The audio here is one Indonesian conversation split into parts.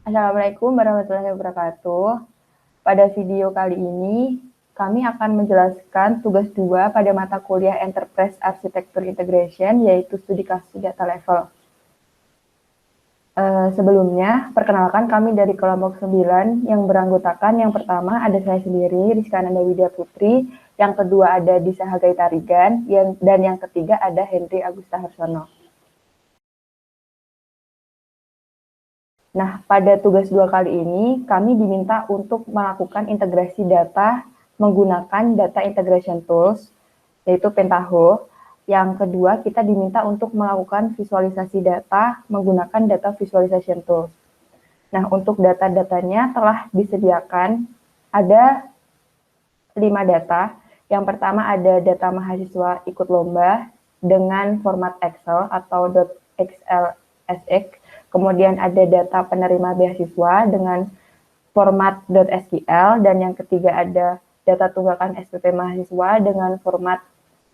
Assalamualaikum warahmatullahi wabarakatuh. Pada video kali ini, kami akan menjelaskan tugas 2 pada mata kuliah Enterprise Architecture Integration, yaitu studi kasus data level. Sebelumnya, perkenalkan kami dari kelompok 9 yang beranggotakan yang pertama ada saya sendiri, Rizkananda Widya Putri, yang kedua ada Disa Hagai Tarigan, dan yang ketiga ada Henry Agusta Harsono. Nah, pada tugas 2 kali ini, kami diminta untuk melakukan integrasi data menggunakan Data Integration Tools, yaitu Pentaho. Yang kedua, kita diminta untuk melakukan visualisasi data menggunakan Data Visualization Tools. Nah, untuk data-datanya telah disediakan, ada 5 data. Yang pertama ada data mahasiswa ikut lomba dengan format Excel atau .xlsx. Kemudian ada data penerima beasiswa dengan format .sql, dan yang ketiga ada data tunggakan SPP mahasiswa dengan format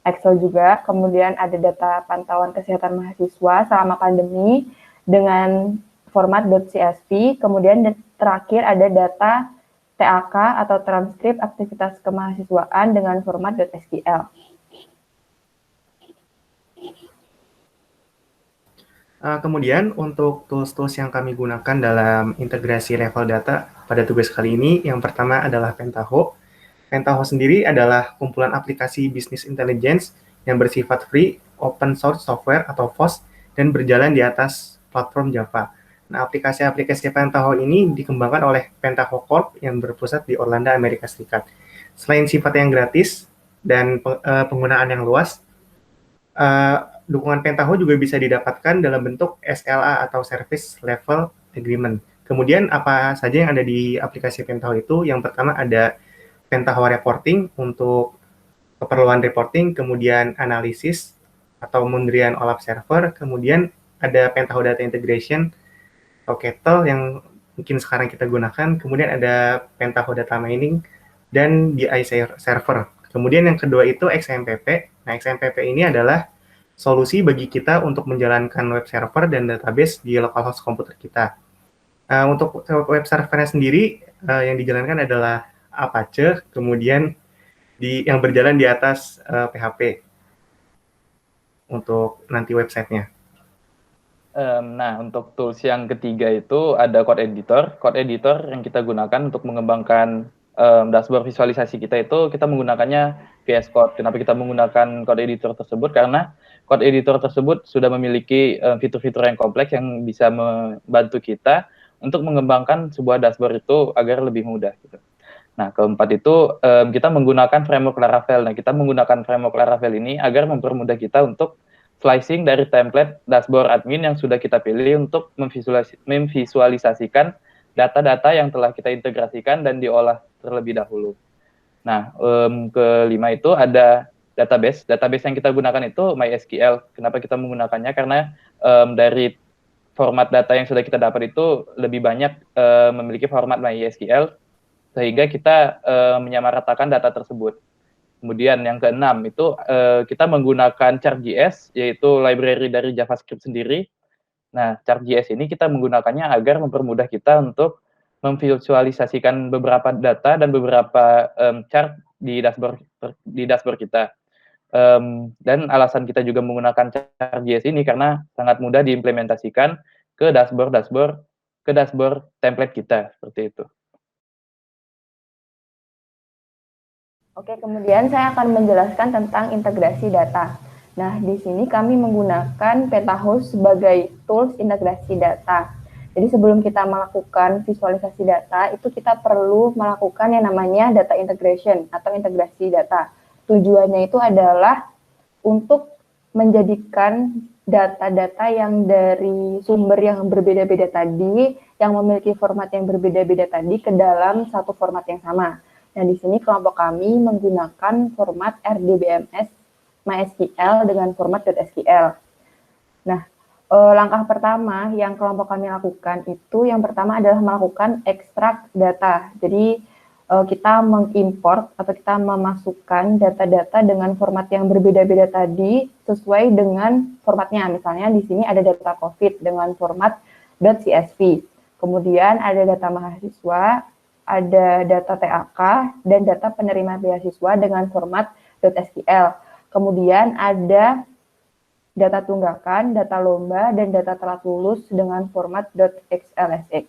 Excel juga. Kemudian ada data pantauan kesehatan mahasiswa selama pandemi dengan format .csv. Kemudian terakhir ada data TAK atau transkrip aktivitas kemahasiswaan dengan format .sql. Kemudian untuk tools-tools yang kami gunakan dalam integrasi level data pada tugas kali ini, yang pertama adalah Pentaho. Pentaho sendiri adalah kumpulan aplikasi business intelligence yang bersifat free, open source software atau FOSS, dan berjalan di atas platform Java. Nah, aplikasi-aplikasi Pentaho ini dikembangkan oleh Pentaho Corp yang berpusat di Orlando, Amerika Serikat. Selain sifat yang gratis dan penggunaan yang luas, dukungan Pentaho juga bisa didapatkan dalam bentuk SLA atau Service Level Agreement. Kemudian apa saja yang ada di aplikasi Pentaho itu? Yang pertama ada Pentaho Reporting untuk keperluan reporting, kemudian analisis atau pemberian OLAP server, kemudian ada Pentaho Data Integration atau Kettle yang mungkin sekarang kita gunakan, kemudian ada Pentaho Data Mining dan BI Server. Kemudian yang kedua itu XMPP. Nah, XMPP ini adalah solusi bagi kita untuk menjalankan web server dan database di localhost komputer kita. Untuk web servernya sendiri yang dijalankan adalah Apache, kemudian yang berjalan di atas PHP untuk nanti websitenya. Nah, untuk tools yang ketiga itu ada Code Editor. Code Editor yang kita gunakan untuk mengembangkan dashboard visualisasi kita itu kita menggunakannya VS Code. Kenapa kita menggunakan Code Editor tersebut? Karena Code Editor tersebut sudah memiliki fitur-fitur yang kompleks yang bisa membantu kita untuk mengembangkan sebuah dashboard itu agar lebih mudah gitu. Nah, keempat itu kita menggunakan framework Laravel. Nah, kita menggunakan framework Laravel ini agar mempermudah kita untuk slicing dari template dashboard admin yang sudah kita pilih untuk memvisualisasikan data-data yang telah kita integrasikan dan diolah terlebih dahulu. Nah, kelima itu ada database. Database yang kita gunakan itu MySQL. Kenapa kita menggunakannya? Karena dari format data yang sudah kita dapat itu lebih banyak memiliki format MySQL, sehingga kita menyamaratakan data tersebut. Kemudian yang keenam itu kita menggunakan Chart.js, yaitu library dari JavaScript sendiri. Nah, Chart.js ini kita menggunakannya agar mempermudah kita untuk memvisualisasikan beberapa data dan beberapa chart di dashboard kita. Dan alasan kita juga menggunakan Chart.js ini karena sangat mudah diimplementasikan ke dashboard template kita, seperti itu. Oke, kemudian saya akan menjelaskan tentang integrasi data. Nah, di sini kami menggunakan Pentaho sebagai tools integrasi data. Jadi sebelum kita melakukan visualisasi data, itu kita perlu melakukan yang namanya data integration atau integrasi data. Tujuannya itu adalah untuk menjadikan data-data yang dari sumber yang berbeda-beda tadi, yang memiliki format yang berbeda-beda tadi ke dalam satu format yang sama. Nah, di sini kelompok kami menggunakan format RDBMS MySQL dengan format .sql. Nah, langkah pertama yang kelompok kami lakukan itu yang pertama adalah melakukan ekstrak data. Jadi kita mengimport atau kita memasukkan data-data dengan format yang berbeda-beda tadi sesuai dengan formatnya. Misalnya di sini ada data COVID dengan format .csv. Kemudian ada data mahasiswa, ada data TAK, dan data penerima beasiswa dengan format .sql. Kemudian ada data tunggakan, data lomba, dan data telat lulus dengan format .xlsx.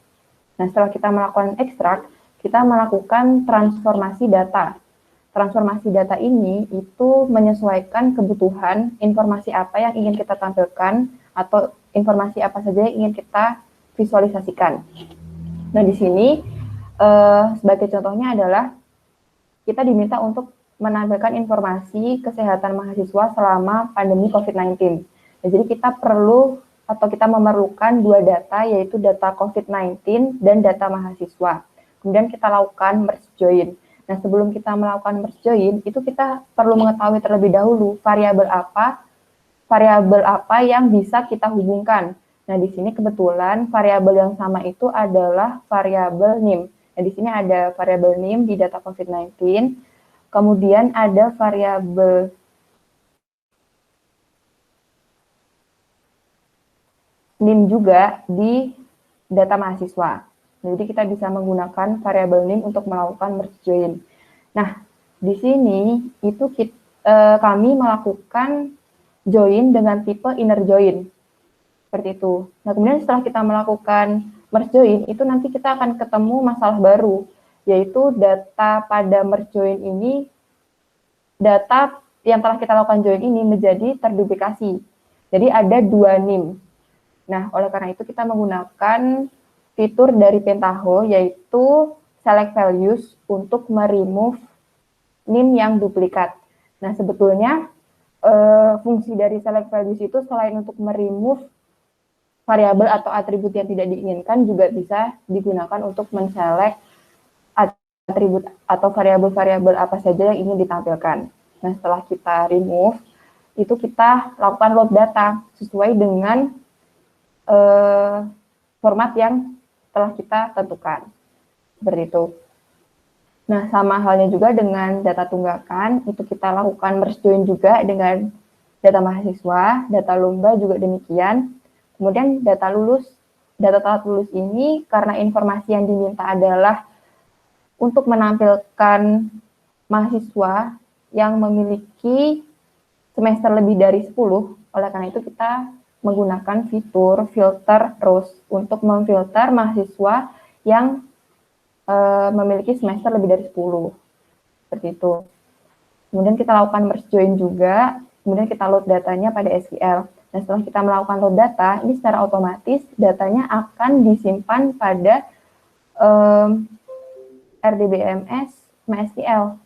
Nah, setelah kita melakukan ekstrak, kita melakukan transformasi data. Transformasi data ini itu menyesuaikan kebutuhan informasi apa yang ingin kita tampilkan atau informasi apa saja yang ingin kita visualisasikan. Nah, di sini sebagai contohnya adalah kita diminta untuk menampilkan informasi kesehatan mahasiswa selama pandemi COVID-19. Nah, jadi kita perlu atau kita memerlukan dua data, yaitu data COVID-19 dan data mahasiswa. Kemudian kita lakukan merge join. Nah, sebelum kita melakukan merge join, itu kita perlu mengetahui terlebih dahulu variabel apa yang bisa kita hubungkan. Nah, di sini kebetulan variabel yang sama itu adalah variabel NIM. Nah, di sini ada variabel NIM di data COVID-19, kemudian ada variabel NIM juga di data mahasiswa. Jadi kita bisa menggunakan variabel NIM untuk melakukan merge join. Nah, di sini itu kami melakukan join dengan tipe inner join. Seperti itu. Nah, kemudian setelah kita melakukan merge join, itu nanti kita akan ketemu masalah baru, yaitu data pada merge join ini, data yang telah kita lakukan join ini menjadi terduplikasi. Jadi ada dua NIM. Nah, oleh karena itu kita menggunakan fitur dari Pentaho, yaitu select values untuk meremove NIM yang duplikat. Nah, sebetulnya fungsi dari select values itu selain untuk meremove variabel atau atribut yang tidak diinginkan, juga bisa digunakan untuk menselect atribut atau variabel-variabel apa saja yang ingin ditampilkan. Nah, setelah kita remove, itu kita lakukan load data sesuai dengan format yang telah kita tentukan. Seperti itu. Nah, sama halnya juga dengan data tunggakan, itu kita lakukan merge join juga dengan data mahasiswa, data lomba juga demikian. Kemudian data telat lulus ini karena informasi yang diminta adalah untuk menampilkan mahasiswa yang memiliki semester lebih dari 10, oleh karena itu kita menggunakan fitur filter rows untuk memfilter mahasiswa yang memiliki semester lebih dari 10. Seperti itu. Kemudian kita lakukan merge join juga, kemudian kita load datanya pada SQL. Nah, setelah kita melakukan load data, ini secara otomatis datanya akan disimpan pada RDBMS MySQL.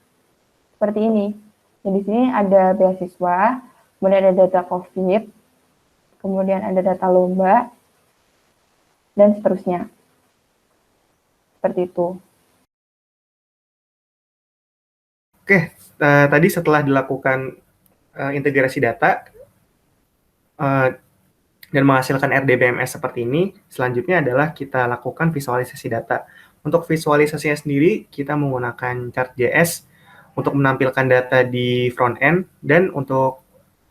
Seperti ini. Nah, di sini ada beasiswa, kemudian ada data COVID, kemudian ada data lomba, dan seterusnya. Seperti itu. Oke, tadi setelah dilakukan integrasi data dan menghasilkan RDBMS seperti ini, selanjutnya adalah kita lakukan visualisasi data. Untuk visualisasinya sendiri, kita menggunakan Chart.js untuk menampilkan data di front end, dan untuk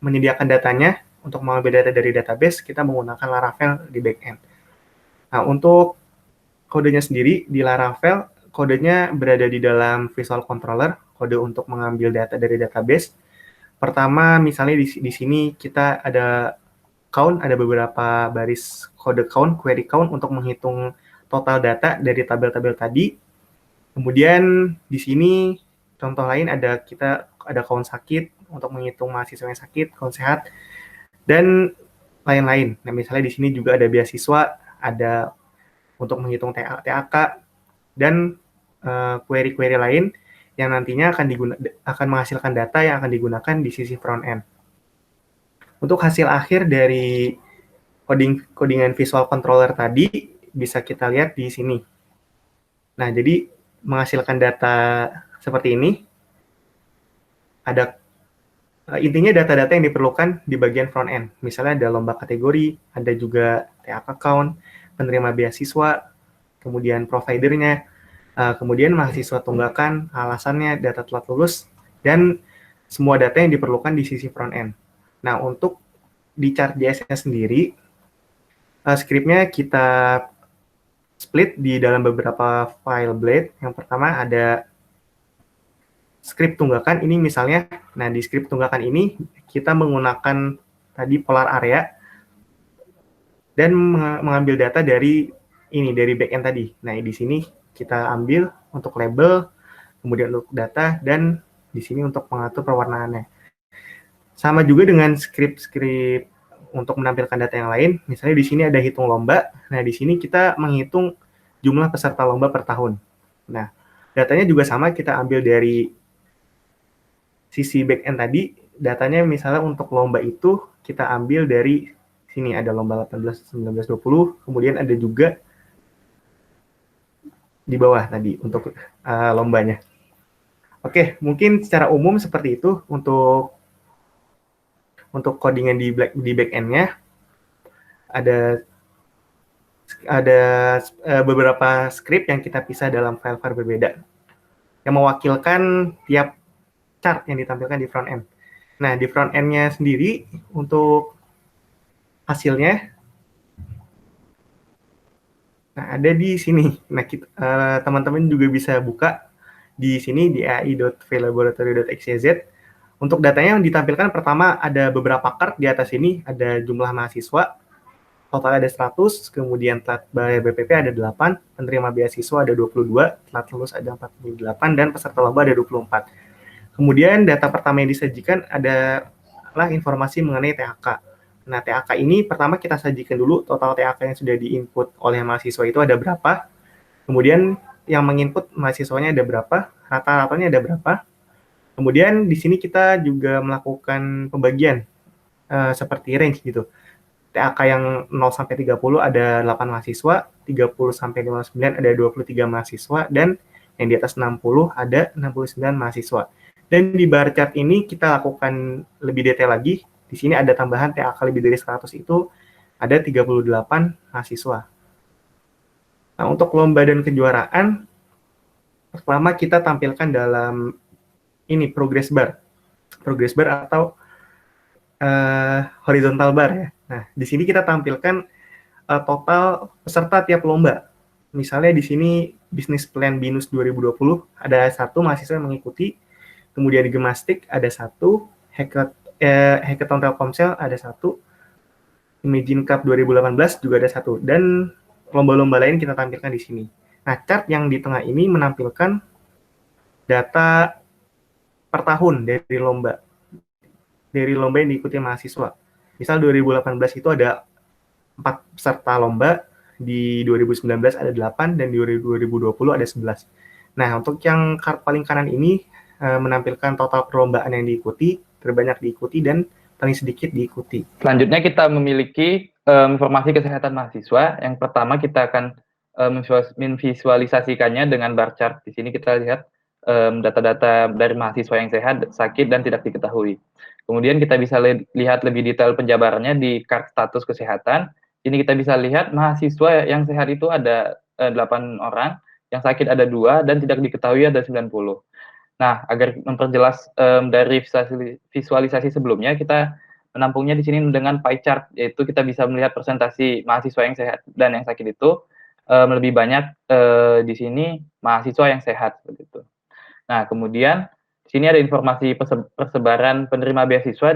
menyediakan datanya, untuk mengambil data dari database, kita menggunakan Laravel di back end. Nah, untuk kodenya sendiri di Laravel, kodenya berada di dalam Visual Controller, kode untuk mengambil data dari database. Pertama, misalnya di sini kita ada count, ada beberapa baris kode count, query count untuk menghitung total data dari tabel-tabel tadi. Kemudian di sini contoh lain ada count sakit untuk menghitung mahasiswa yang sakit, count sehat, dan lain-lain. Nah, misalnya di sini juga ada beasiswa, ada untuk menghitung TAK, dan query-query lain yang nantinya akan menghasilkan data yang akan digunakan di sisi front end. Untuk hasil akhir dari codingan visual controller tadi bisa kita lihat di sini. Nah, jadi menghasilkan data seperti ini, ada intinya data-data yang diperlukan di bagian front end. Misalnya ada lomba kategori, ada juga TAK account, penerima beasiswa, kemudian providernya, kemudian mahasiswa tunggakan, alasannya, data telat lulus, dan semua data yang diperlukan di sisi front end. Nah, untuk di Chart.js sendiri, script-nya kita split di dalam beberapa file blade. Yang pertama ada script tunggakan ini misalnya. Nah, di script tunggakan ini kita menggunakan tadi polar area dan mengambil data dari backend tadi. Nah, di sini kita ambil untuk label, kemudian untuk data, dan di sini untuk mengatur pewarnaannya. Sama juga dengan script-script untuk menampilkan data yang lain. Misalnya di sini ada hitung lomba. Nah, di sini kita menghitung jumlah peserta lomba per tahun. Nah, datanya juga sama, kita ambil dari sisi backend tadi. Datanya misalnya untuk lomba itu kita ambil dari sini, ada lomba 18, 19, 20. Kemudian ada juga di bawah tadi untuk lombanya. Oke, mungkin secara umum seperti itu untuk codingan di back-end-nya. Ada beberapa script yang kita pisah dalam file-file berbeda yang mewakilkan tiap chart yang ditampilkan di front end. Nah, di front end-nya sendiri untuk hasilnya, nah ada di sini. Nah, teman-teman juga bisa buka di sini di ai.vlaboratory.xyz. Untuk datanya yang ditampilkan pertama ada beberapa card di atas ini, ada jumlah mahasiswa, total ada 100, kemudian telat bayar BPP ada 8, penerima beasiswa ada 22, telat lulus ada 48, dan peserta lomba ada 24. Kemudian data pertama yang disajikan adalah informasi mengenai THK. Nah, THK ini pertama kita sajikan dulu total THK yang sudah diinput oleh mahasiswa itu ada berapa, kemudian yang menginput mahasiswanya ada berapa, rata-ratanya ada berapa. Kemudian di sini kita juga melakukan pembagian seperti range gitu. THK yang 0 sampai 30 ada 8 mahasiswa, 30 sampai 59 ada 23 mahasiswa, dan yang di atas 60 ada 69 mahasiswa. Dan di bar chart ini kita lakukan lebih detail lagi. Di sini ada tambahan THK lebih dari 100 itu ada 38 mahasiswa. Nah, untuk lomba dan kejuaraan, pertama kita tampilkan dalam ini progress bar atau horizontal bar ya. Nah, di sini kita tampilkan total peserta tiap lomba. Misalnya di sini Business Plan BINUS 2020 ada 1 mahasiswa yang mengikuti, kemudian di Gemastik ada 1, Hackathon Telkomsel ada 1, Imagine Cup 2018 juga ada 1, dan lomba-lomba lain kita tampilkan di sini. Nah, chart yang di tengah ini menampilkan data per tahun dari lomba yang diikuti mahasiswa. Misal 2018 itu ada 4 peserta lomba, di 2019 ada 8, dan di 2020 ada 11. Nah, untuk yang paling kanan ini menampilkan total perlombaan yang diikuti, terbanyak diikuti, dan paling sedikit diikuti. Selanjutnya kita memiliki informasi kesehatan mahasiswa. Yang pertama kita akan memvisualisasikannya dengan bar chart. Di sini kita lihat data-data dari mahasiswa yang sehat, sakit, dan tidak diketahui. Kemudian kita bisa lihat lebih detail penjabarannya di card status kesehatan. Ini kita bisa lihat mahasiswa yang sehat itu ada 8 orang, yang sakit ada 2, dan tidak diketahui ada 90. Nah, agar memperjelas dari visualisasi sebelumnya, kita menampungnya di sini dengan pie chart, yaitu kita bisa melihat persentasi mahasiswa yang sehat dan yang sakit itu lebih banyak di sini mahasiswa yang sehat begitu. Nah, kemudian di sini ada informasi persebaran penerima beasiswa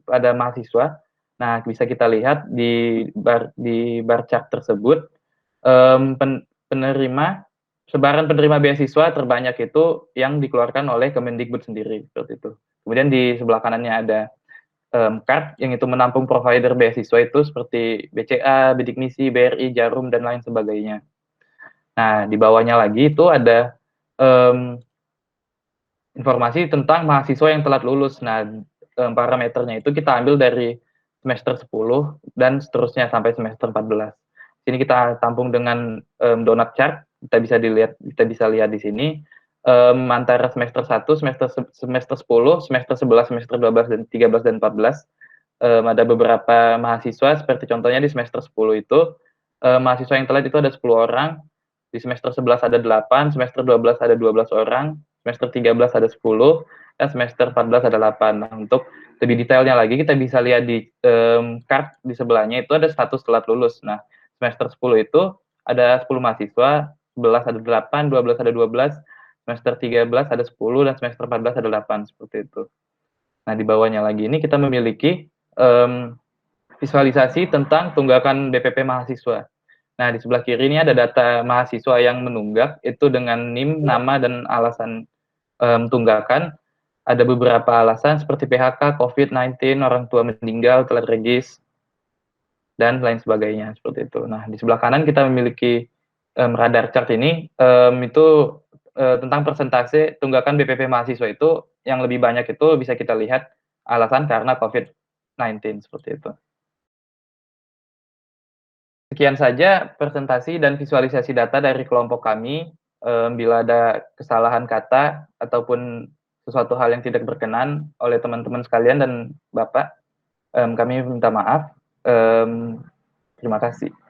pada mahasiswa. Nah, bisa kita lihat di bar chart tersebut sebaran penerima beasiswa terbanyak itu yang dikeluarkan oleh Kemendikbud sendiri seperti itu. Kemudian di sebelah kanannya ada card yang itu menampung provider beasiswa itu seperti BCA, Bidik Misi, BRI, Jarum, dan lain sebagainya. Nah, di bawahnya lagi itu ada informasi tentang mahasiswa yang telat lulus. Nah, parameternya itu kita ambil dari semester 10 dan seterusnya sampai semester 14. Sini kita tampung dengan donut chart. Kita bisa lihat di sini antara semester 1, semester 10, semester 11, semester 12 dan 13 dan 14 ada beberapa mahasiswa seperti contohnya di semester 10 itu mahasiswa yang telat itu ada 10 orang, di semester 11 ada 8, semester 12 ada 12 orang, semester 13 ada 10, dan semester 14 ada 8. Nah, untuk lebih detailnya lagi kita bisa lihat di card di sebelahnya itu ada status telat lulus. Nah, semester 10 itu ada 10 mahasiswa, 11 ada 8, 12 ada 12, semester 13 ada 10, dan semester 14 ada 8, seperti itu. Nah, di bawahnya lagi ini kita memiliki visualisasi tentang tunggakan BPP mahasiswa. Nah, di sebelah kiri ini ada data mahasiswa yang menunggak, itu dengan NIM, nama, dan alasan tunggakan. Ada beberapa alasan seperti PHK, COVID-19, orang tua meninggal, telat regis, dan lain sebagainya, seperti itu. Nah, di sebelah kanan kita memiliki radar chart ini, itu tentang persentase tunggakan BPP mahasiswa itu, yang lebih banyak itu bisa kita lihat alasan karena COVID-19, seperti itu. Sekian saja presentasi dan visualisasi data dari kelompok kami. Bila ada kesalahan kata ataupun sesuatu hal yang tidak berkenan oleh teman-teman sekalian dan Bapak, kami minta maaf. Terima kasih.